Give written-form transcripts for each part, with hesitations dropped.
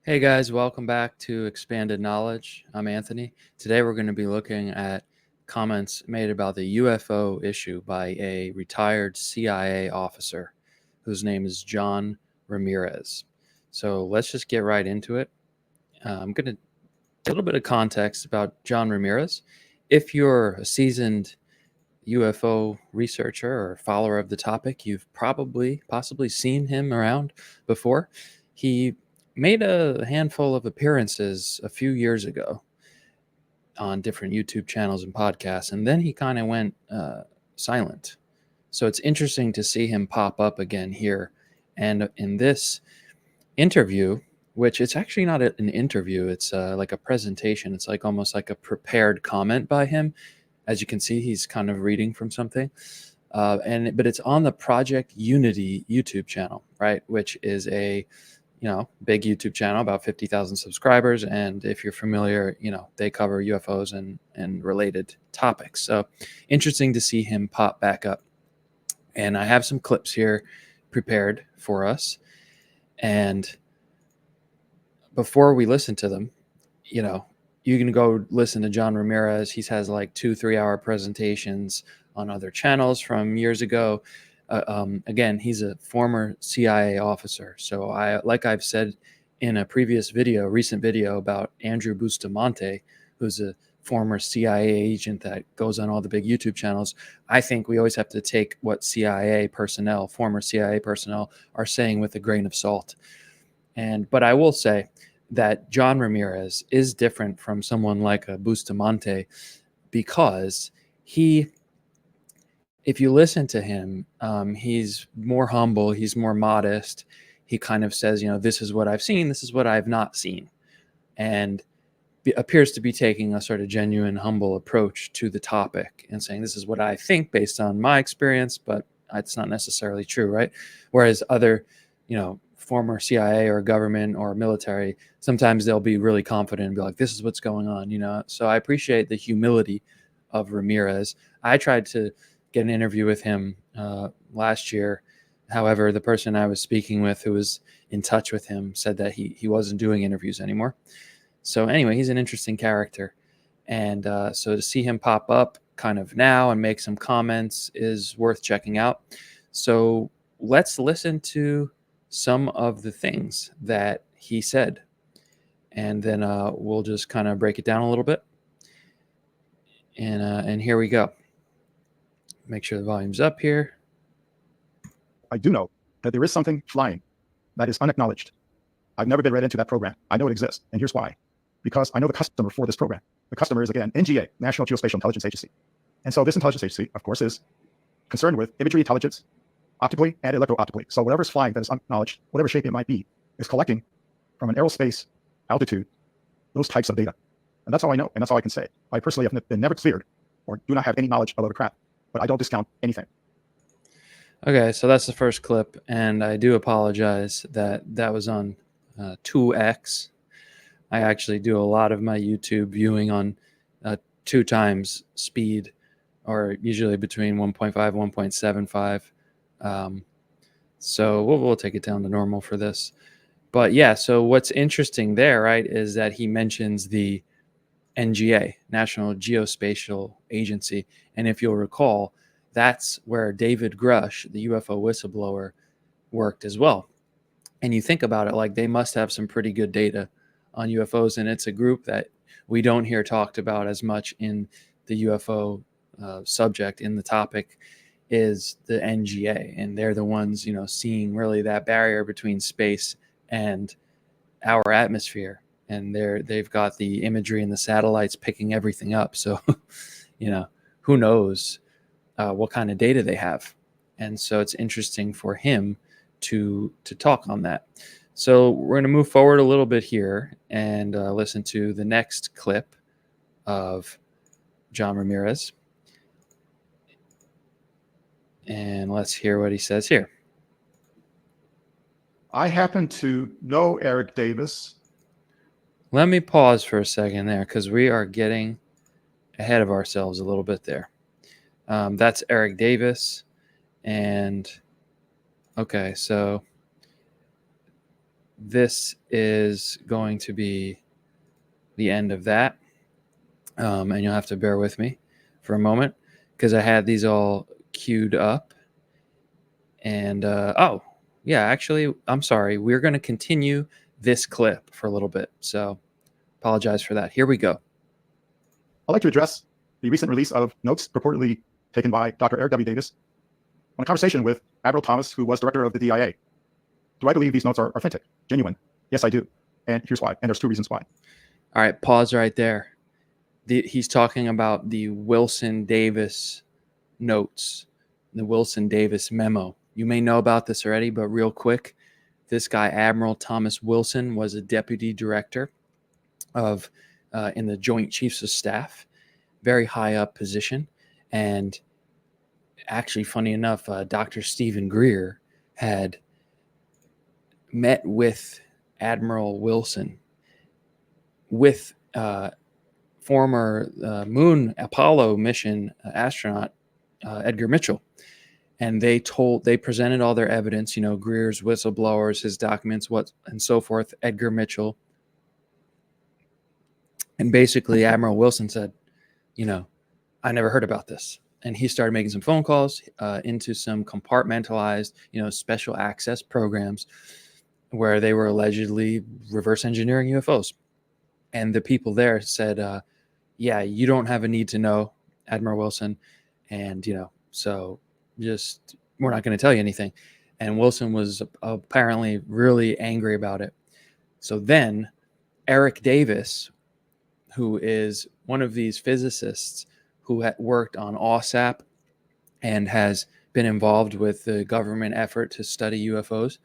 Hey guys, welcome back to Expanded Knowledge. I'm Anthony. Today we're going to be looking at comments made about the UFO issue by a retired CIA officer whose name is John Ramirez. So let's just get right into it. I'm going to a little bit of context about John Ramirez. If you're a seasoned UFO researcher or follower of the topic, you've possibly seen him around before. He made a handful of appearances a few years ago on different YouTube channels and podcasts, and then he kind of went silent. So it's interesting to see him pop up again here. And in this interview, which it's actually not an interview, it's like a presentation. It's like almost like a prepared comment by him. As you can see, he's kind of reading from something. But it's on the Project Unity YouTube channel, right? Which is a big YouTube channel, about 50,000 subscribers. And if you're familiar, they cover UFOs and related topics. So interesting to see him pop back up. And I have some clips here prepared for us. And before we listen to them, you can go listen to John Ramirez. He has like 2-3 hour presentations on other channels from years ago. Again, he's a former CIA officer. So I've said in a previous recent video about Andrew Bustamante, who's a former CIA agent that goes on all the big YouTube channels. I think we always have to take what former CIA personnel are saying with a grain of salt. But I will say that John Ramirez is different from someone like a Bustamante because if you listen to him, he's more humble, he's more modest. He kind of says, this is what I've seen, this is what I've not seen, and appears to be taking a sort of genuine, humble approach to the topic and saying, this is what I think based on my experience, but it's not necessarily true, right? Whereas other, former CIA or government or military, sometimes they'll be really confident and be like, this is what's going on, So I appreciate the humility of Ramirez. I tried to get an interview with him last year. However, the person I was speaking with who was in touch with him said that he wasn't doing interviews anymore. So anyway, he's an interesting character. And so to see him pop up kind of now and make some comments is worth checking out. So let's listen to some of the things that he said. And then we'll just kind of break it down a little bit. And here we go. Make sure the volume's up here. I do know that there is something flying that is unacknowledged. I've never been read into that program. I know it exists, and here's why. Because I know the customer for this program. The customer is, again, NGA, National Geospatial Intelligence Agency. And so this intelligence agency, of course, is concerned with imagery intelligence, optically and electro-optically. So whatever is flying that is unacknowledged, whatever shape it might be, is collecting from an aerospace altitude those types of data. And that's all I know, and that's all I can say. I personally have been never cleared or do not have any knowledge of the crap, but I don't discount anything. Okay, so that's the first clip, and I do apologize that was on 2x. I actually do a lot of my YouTube viewing on 2 times speed, or usually between 1.5 1.75. So we'll take it down to normal for this. But yeah, so what's interesting there, right, is that he mentions the NGA, National Geospatial Agency. And if you'll recall, that's where David Grush, the UFO whistleblower, worked as well. And you think about it, like they must have some pretty good data on UFOs. And it's a group that we don't hear talked about as much in the UFO subject, in the topic, is the NGA. And they're the ones, seeing really that barrier between space and our atmosphere. And they've got the imagery and the satellites picking everything up. So, who knows what kind of data they have. And so it's interesting for him to talk on that. So we're going to move forward a little bit here and listen to the next clip of John Ramirez. And let's hear what he says here. I happen to know Eric Davis. Let me pause for a second there because we are getting ahead of ourselves a little bit there. That's Eric Davis. And okay, so this is going to be the end of that. And you'll have to bear with me for a moment because I had these all queued up. And oh, yeah, actually, I'm sorry. We're going to continue this clip for a little bit. So apologize for that. Here we go. I'd like to address the recent release of notes purportedly taken by Dr. Eric W. Davis on a conversation with Admiral Thomas, who was director of the DIA. Do I believe these notes are authentic, genuine? Yes, I do. And here's why. And there's two reasons why. All right, pause right there. He's talking about the Wilson Davis notes, the Wilson Davis memo. You may know about this already, but real quick, this guy, Admiral Thomas Wilson, was a deputy director of in the Joint Chiefs of Staff, very high up position. And actually, funny enough, Dr. Stephen Greer had met with Admiral Wilson with former moon Apollo mission astronaut Edgar Mitchell. And they presented all their evidence, Greer's whistleblowers, his documents, and so forth, Edgar Mitchell. And basically Admiral Wilson said, I never heard about this. And he started making some phone calls into some compartmentalized, special access programs where they were allegedly reverse engineering UFOs. And the people there said, yeah, you don't have a need to know, Admiral Wilson. And, so just, we're not going to tell you anything. And Wilson was apparently really angry about it. So then Eric Davis, who is one of these physicists who had worked on OSAP and has been involved with the government effort to study UFOs,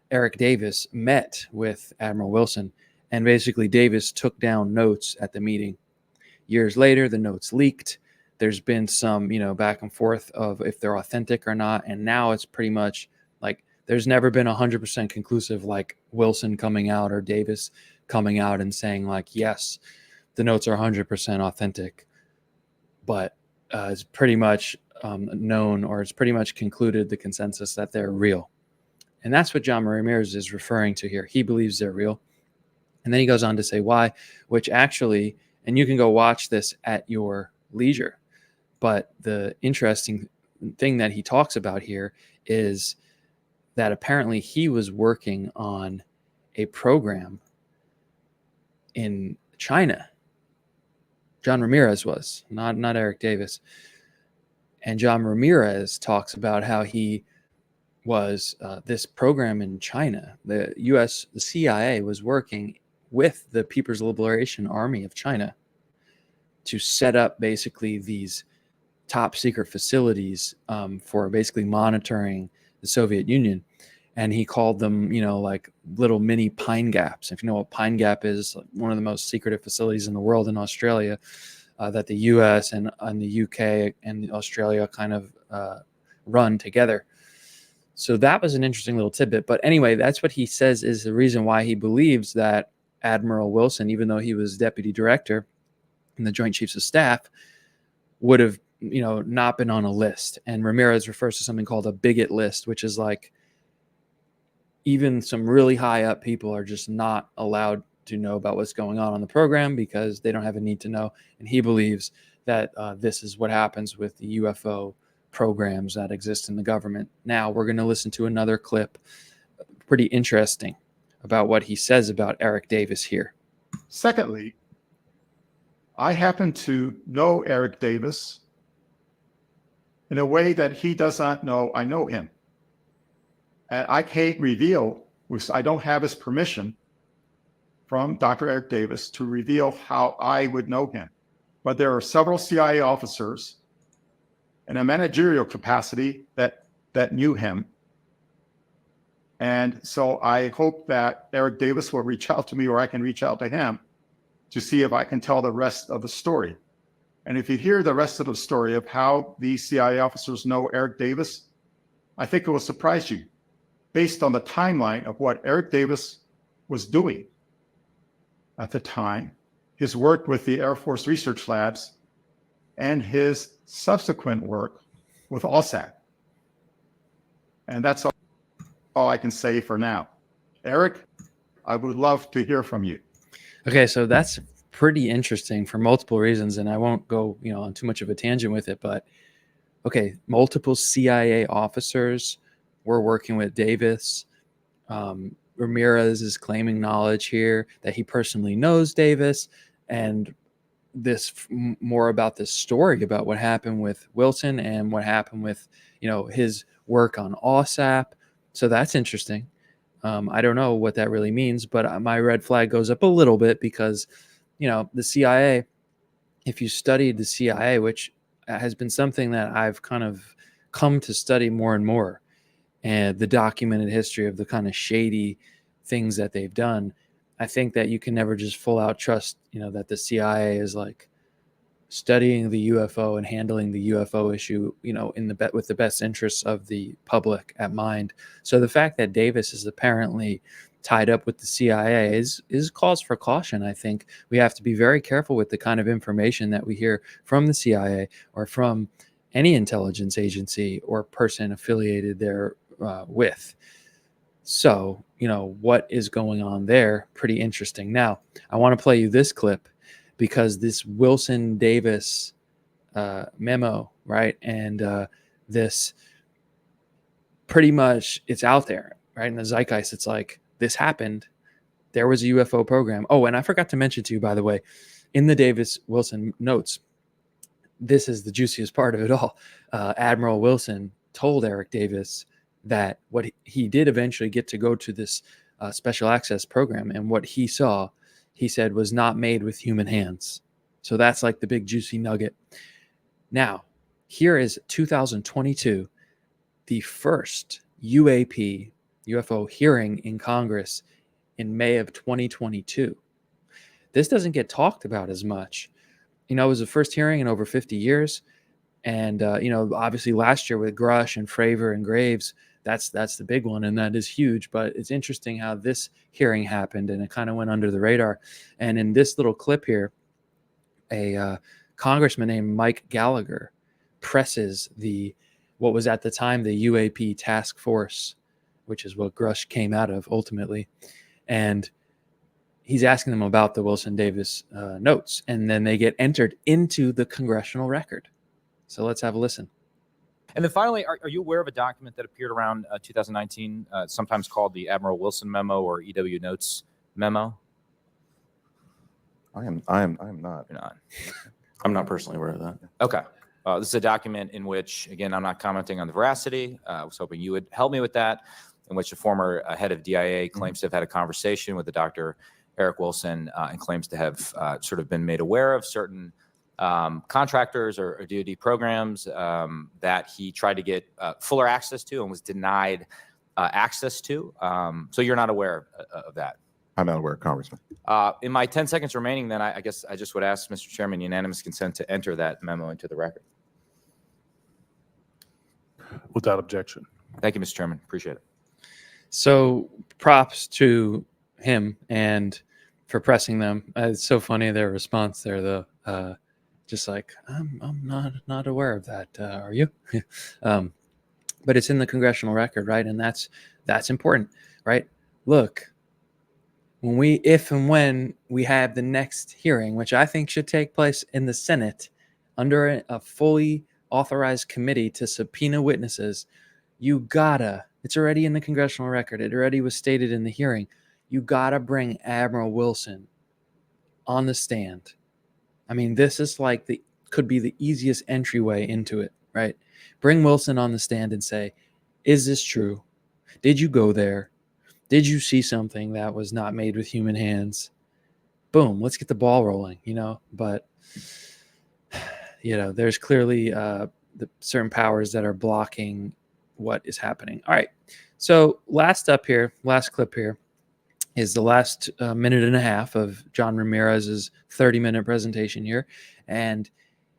Eric Davis met with Admiral Wilson, and basically Davis took down notes at the meeting. Years later, the notes leaked. There's been some, back and forth of if they're authentic or not. And now it's pretty much like there's never been 100% conclusive, like Wilson coming out or Davis coming out and saying like, yes, the notes are 100% authentic. But it's pretty much known, or it's pretty much concluded the consensus that they're real. And that's what John Ramirez is referring to here. He believes they're real. And then he goes on to say why, which actually, and you can go watch this at your leisure. But the interesting thing that he talks about here is that apparently he was working on a program in China. John Ramirez was, not Eric Davis. And John Ramirez talks about how he was this program in China. The CIA was working with the People's Liberation Army of China to set up basically these top secret facilities for basically monitoring the Soviet Union. And he called them, like little mini Pine Gaps. If you know what Pine Gap is, one of the most secretive facilities in the world in Australia, that the US and the UK and Australia kind of run together. So that was an interesting little tidbit. But anyway, that's what he says is the reason why he believes that Admiral Wilson, even though he was deputy director in the Joint Chiefs of Staff, would have, not been on a list. And Ramirez refers to something called a bigot list, which is like even some really high up people are just not allowed to know about what's going on the program because they don't have a need to know. And he believes that this is what happens with the UFO programs that exist in the government. Now we're going to listen to another clip, pretty interesting, about what he says about Eric Davis here. Secondly, I happen to know Eric Davis in a way that he does not know I know him. And I can't reveal, I don't have his permission from Dr. Eric Davis to reveal how I would know him. But there are several CIA officers in a managerial capacity that knew him. And so I hope that Eric Davis will reach out to me, or I can reach out to him to see if I can tell the rest of the story. And if you hear the rest of the story of how these CIA officers know Eric Davis, I think it will surprise you based on the timeline of what Eric Davis was doing at the time, his work with the Air Force Research Labs, and his subsequent work with OSAP. And that's all I can say for now. Eric, I would love to hear from you. Okay, so that's pretty interesting for multiple reasons, and I won't go, on too much of a tangent with it, but okay, multiple CIA officers were working with Davis. Ramirez is claiming knowledge here that he personally knows Davis, and more about this story about what happened with Wilson and what happened with his work on OSAP. So that's interesting. I don't know what that really means, but my red flag goes up a little bit because the CIA, if you studied the CIA, which has been something that I've kind of come to study more and more, and the documented history of the kind of shady things that they've done, I think that you can never just full out trust, that the CIA is like studying the UFO and handling the UFO issue, with the best interests of the public at mind. So the fact that Davis is apparently tied up with the CIA is cause for caution. I think we have to be very careful with the kind of information that we hear from the CIA or from any intelligence agency or person affiliated there with. So, what is going on there? Pretty interesting. Now, I want to play you this clip because this Wilson Davis memo, right? And this pretty much, it's out there, right? In the zeitgeist, it's like, this happened. There was a UFO program. Oh, and I forgot to mention to you, by the way, in the Davis Wilson notes, this is the juiciest part of it all. Admiral Wilson told Eric Davis that what he did eventually get to go to this special access program, and what he saw, he said, was not made with human hands. So that's like the big juicy nugget. Now, here is 2022, the first UAP, UFO hearing in Congress in May of 2022. This doesn't get talked about as much. It was the first hearing in over 50 years. And, obviously last year with Grush and Fravor and Graves, that's the big one, and that is huge. But it's interesting how this hearing happened, and it kind of went under the radar. And in this little clip here, a congressman named Mike Gallagher presses what was at the time the UAP task force, which is what Grush came out of ultimately. And he's asking them about the Wilson Davis notes, and then they get entered into the congressional record. So let's have a listen. And then finally, are you aware of a document that appeared around 2019, sometimes called the Admiral Wilson memo or EW notes memo? I am not. You're not. I'm not personally aware of that. Okay. This is a document in which, again, I'm not commenting on the veracity. I was hoping you would help me with that, in which a former head of DIA claims to have had a conversation with the Dr. Eric Wilson and claims to have sort of been made aware of certain contractors or DoD programs that he tried to get fuller access to and was denied access to. So you're not aware of that? I'm not aware, Congressman. In my 10 seconds remaining, then I guess I just would ask, Mr. Chairman, unanimous consent to enter that memo into the record. Without objection. Thank you, Mr. Chairman. Appreciate it. So props to him and for pressing them. It's so funny, their response there, though. Just like, I'm not aware of that. Are you? But it's in the congressional record, right? And that's important, right? Look, if and when we have the next hearing, which I think should take place in the Senate under a fully authorized committee to subpoena witnesses, it's already in the congressional record. It already was stated in the hearing. You gotta bring Admiral Wilson on the stand. I mean, this is could be the easiest entryway into it, right? Bring Wilson on the stand and say, is this true? Did you go there? Did you see something that was not made with human hands? Boom, let's get the ball rolling, But, there's clearly the certain powers that are blocking what is happening. All right, so last clip here is the last minute and a half of John Ramirez's 30-minute presentation here. And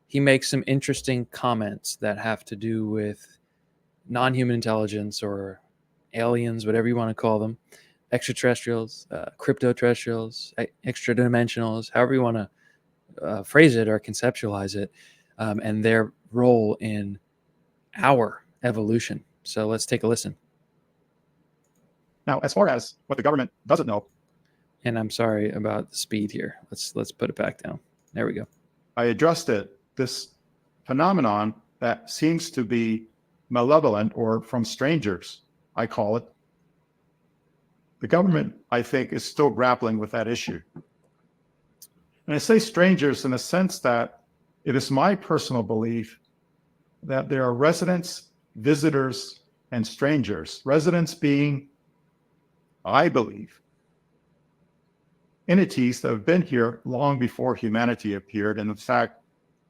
he makes some interesting comments that have to do with non-human intelligence or aliens, whatever you want to call them, extraterrestrials, cryptoterrestrials, extra-dimensionals, however you want to phrase it or conceptualize it, and their role in our evolution. So let's take a listen. Now, as far as what the government doesn't know, And I'm sorry about the speed here. Let's put it back down. There we go. I addressed it. This phenomenon that seems to be malevolent or from strangers, I call it. The government, I think, is still grappling with that issue. And I say strangers in the sense that it is my personal belief that there are residents, visitors, and strangers. Residents being, I believe, entities that have been here long before humanity appeared, and in fact,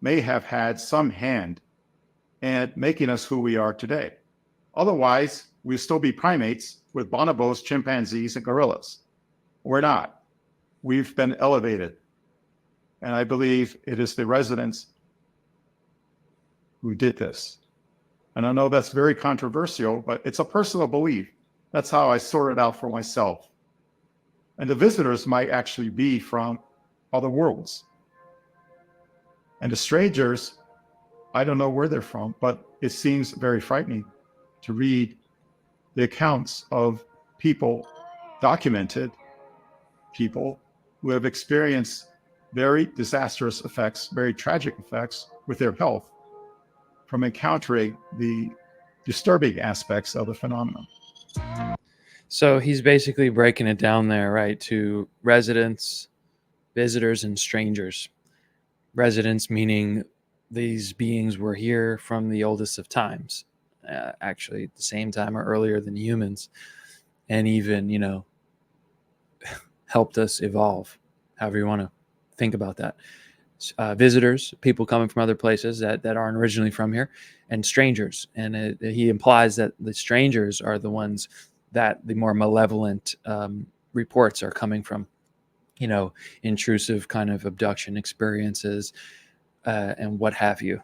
may have had some hand in making us who we are today. Otherwise, we'd still be primates with bonobos, chimpanzees, and gorillas. We're not. We've been elevated. And I believe it is the residents who did this. And I know that's very controversial, but it's a personal belief. That's how I sort it out for myself. And the visitors might actually be from other worlds. And the strangers, I don't know where they're from, but it seems very frightening to read the accounts of people, documented people, who have experienced very disastrous effects, very tragic effects with their health from encountering the disturbing aspects of the phenomenon. So he's basically breaking it down there, right, to residents, visitors, and strangers. Residents meaning these beings were here from the oldest of times, actually at the same time or earlier than humans, and even, helped us evolve, however you want to think about that. Visitors, people coming from other places that aren't originally from here, and strangers. And he implies that the strangers are the ones that the more malevolent reports are coming from, intrusive kind of abduction experiences and what have you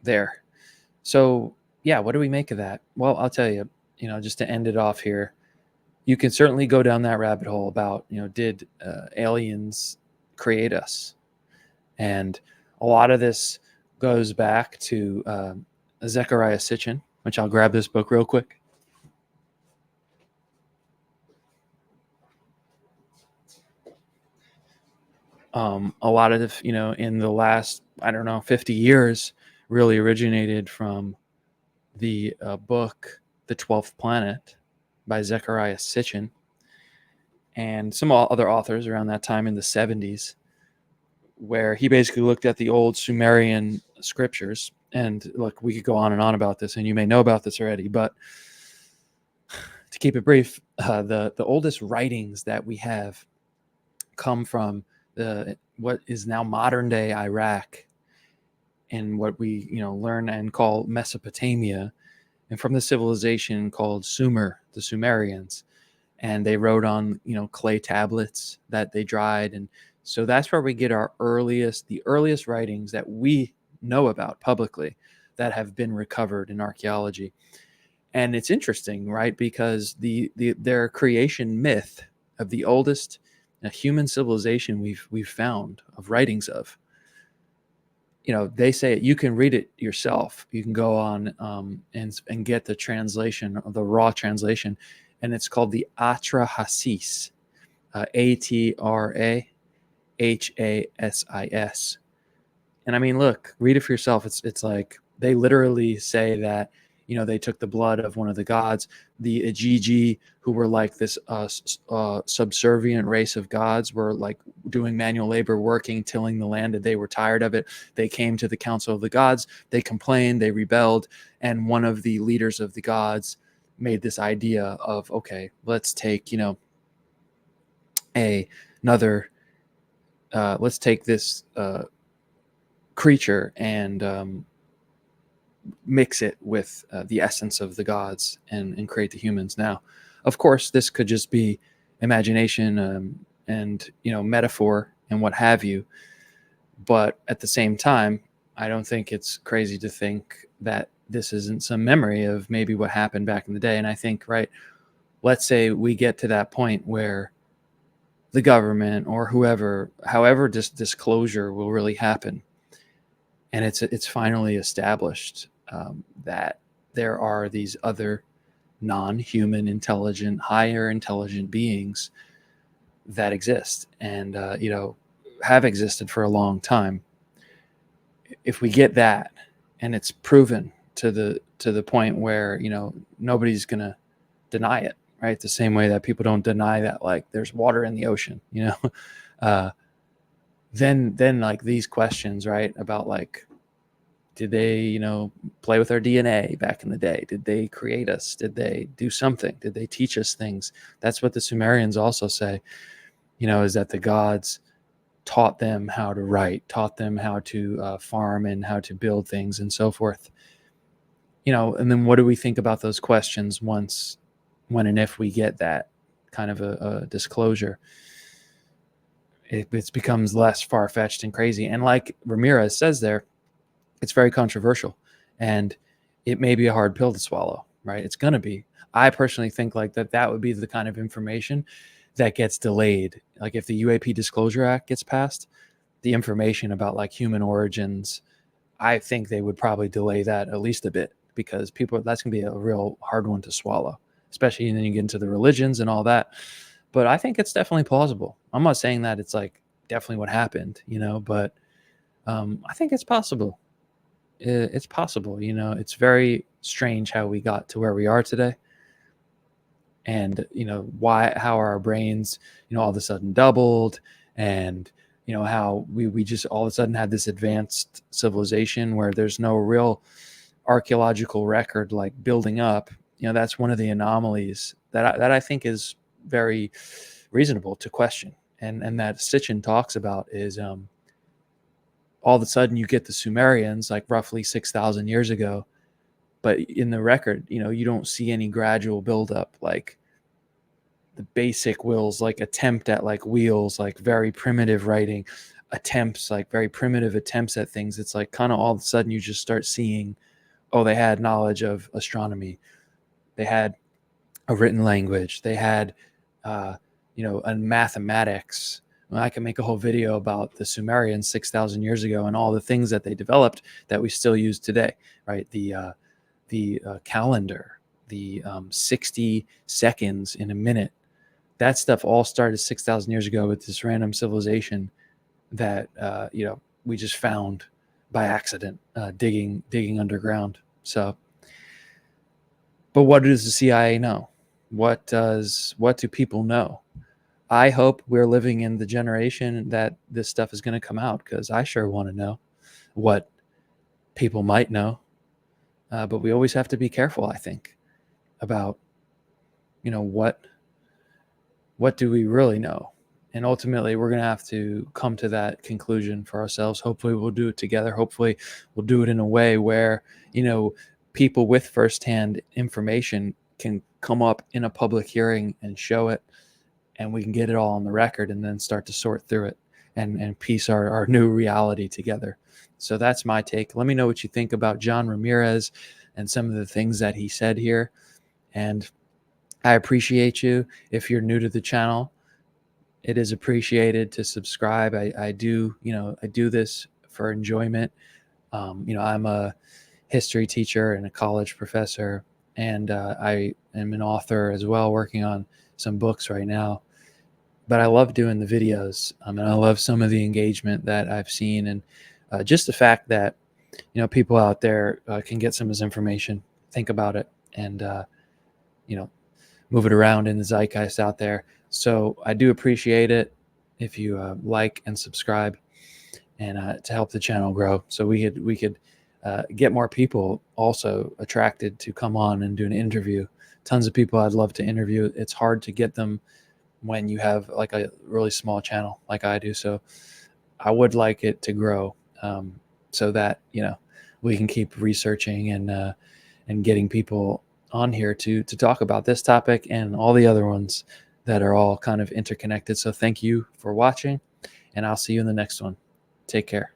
there. So, yeah, what do we make of that? Well, I'll tell you, just to end it off here, you can certainly go down that rabbit hole about, did aliens create us? And a lot of this goes back to Zecharia Sitchin, which I'll grab this book real quick. A lot of, in the last, 50 years, really originated from the book, The 12th Planet by Zecharia Sitchin, and some other authors around that time in the 70s, where he basically looked at the old Sumerian scriptures. And look, we could go on and on about this, and you may know about this already, but to keep it brief, the oldest writings that we have come from what is now modern day Iraq, and what we learn and call Mesopotamia, and from the civilization called Sumer, the Sumerians. And they wrote on clay tablets that they dried, and so that's where we get the earliest writings that we know about publicly that have been recovered in archaeology. And it's interesting, right? Because their creation myth of the oldest human civilization we've found of writings of, they say you can read it yourself. You can go on and get the translation, the raw translation, and it's called the Atrahasis, Atrahassis. And I mean, look, read it for yourself. It's like they literally say that they took the blood of one of the gods, the Ajiji, who were like this subservient race of gods, were like doing manual labor, working, tilling the land, and they were tired of it. They came to the council of the gods. They complained. They rebelled, and one of the leaders of the gods made this idea of, okay, let's take let's take this creature and mix it with the essence of the gods and create the humans. Now, of course, this could just be imagination and metaphor and what have you, but at the same time, I don't think it's crazy to think that this isn't some memory of maybe what happened back in the day. And I think, right, let's say we get to that point where the government or however disclosure will really happen, and it's finally established that there are these other non-human intelligent, higher intelligent beings that exist and, have existed for a long time. If we get that and it's proven to the point where, nobody's going to deny it, right? The same way that people don't deny that, like, there's water in the ocean, uh, then like these questions, right? About like, did they, play with our DNA back in the day? Did they create us? Did they do something? Did they teach us things? That's what the Sumerians also say, is that the gods taught them how to write, taught them how to farm and how to build things and so forth. And then what do we think about those questions when and if we get that kind of a disclosure? It becomes less far-fetched and crazy. And like Ramirez says there, it's very controversial and it may be a hard pill to swallow, right? It's going to be. I personally think like that would be the kind of information that gets delayed. Like if the UAP Disclosure Act gets passed, the information about like human origins, I think they would probably delay that at least a bit because that's going to be a real hard one to swallow, especially when you get into the religions and all that. But I think it's definitely plausible. I'm not saying that it's like definitely what happened, but I think it's possible. It's possible, it's very strange how we got to where we are today. And, how our brains, all of a sudden doubled and, how we just all of a sudden had this advanced civilization where there's no real archaeological record like building up. That's one of the anomalies that I think is very reasonable to question. And that Sitchin talks about is all of a sudden you get the Sumerians like roughly 6,000 years ago, but in the record, you don't see any gradual buildup, like the basic wills, like attempt at like wheels, like very primitive writing attempts, like very primitive attempts at things. It's like kind of all of a sudden you just start seeing, oh, they had knowledge of astronomy. They had a written language. They had, a mathematics. I can make a whole video about the Sumerians 6,000 years ago and all the things that they developed that we still use today, right? The calendar, the 60 seconds in a minute. That stuff all started 6,000 years ago with this random civilization that we just found by accident, digging underground. So, but what does the CIA know? What do people know? I hope we're living in the generation that this stuff is going to come out, because I sure want to know what people might know. But we always have to be careful, I think, about, what do we really know? And ultimately, we're going to have to come to that conclusion for ourselves. Hopefully, we'll do it together. Hopefully, we'll do it in a way where, people with firsthand information can come up in a public hearing and show it, and we can get it all on the record and then start to sort through it and piece our new reality together. So that's my take. Let me know what you think about John Ramirez and some of the things that he said here. And I appreciate you. If you're new to the channel, it is appreciated to subscribe. I do this for enjoyment. I'm a history teacher and a college professor, and I am an author as well, working on some books right now. But I love doing the videos, and I love some of the engagement that I've seen, and just the fact that people out there can get some of this information, think about it, and move it around in the zeitgeist out there. So I do appreciate it if you like and subscribe, and to help the channel grow, so we could get more people also attracted to come on and do an interview. Tons of people I'd love to interview. It's hard to get them when you have like a really small channel like I do. So I would like it to grow, so that we can keep researching and getting people on here to talk about this topic and all the other ones that are all kind of interconnected. So thank you for watching, and I'll see you in the next one. Take care.